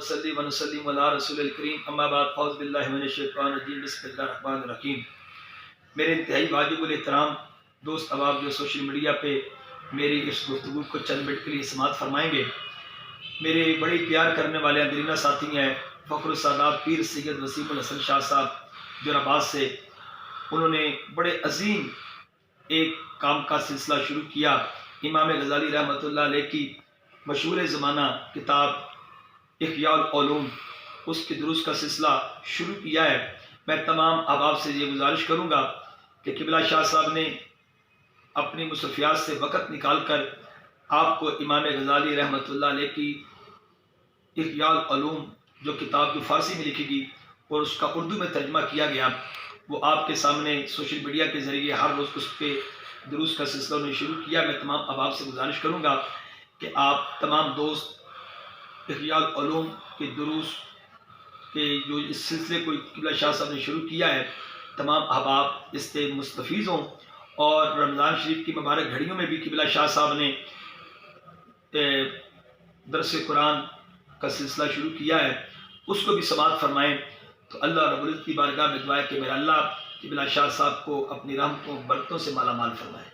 نصلی و نسلم علی رسول الکریم اما بعد اعوذ باللہ من الشیطان الرجیم بسم اللہ الرحمن الرحیم۔ میرے انتہائی واجب الاحترام دوست احباب جو سوشل میڈیا پہ میری اس گفتگو کو چند منٹ کے لیے سماعت فرمائیں گے، میرے بڑے پیار کرنے والے اندرینہ ساتھی ہیں فخر السادات پیر سید وسیم الحسن شاہ صاحب جوراباد سے۔ انہوں نے بڑے عظیم ایک کام کا سلسلہ شروع کیا، امام غزالی رحمۃ اللہ علیہ کی مشہور زمانہ کتاب احیاء العلوم، اس کے دروس کا سلسلہ شروع کیا ہے۔ میں تمام احباب سے یہ گزارش کروں گا کہ قبلہ شاہ صاحب نے اپنی مصروفیات سے وقت نکال کر آپ کو امام غزالی رحمۃ اللہ علیہ کی احیاء العلوم جو کتاب جو فارسی میں لکھی گئی اور اس کا اردو میں ترجمہ کیا گیا، وہ آپ کے سامنے سوشل میڈیا کے ذریعے ہر روز اس پہ دروس کا سلسلہ انہوں نے شروع کیا۔ میں تمام احباب سے گزارش کروں گا کہ آپ تمام دوست احیاء العلوم کے دروس کے جو اس سلسلے کو قبلہ شاہ صاحب نے شروع کیا ہے، تمام احباب اس سے مستفیض ہوں۔ اور رمضان شریف کی مبارک گھڑیوں میں بھی قبلہ شاہ صاحب نے درس قرآن کا سلسلہ شروع کیا ہے، اس کو بھی سماعت فرمائیں۔ تو اللہ رب العزت کی بارگاہ میں دعا ہے کہ میرا اللہ قبلہ شاہ صاحب کو اپنی رحمتوں برکتوں سے مالا مال فرمائے۔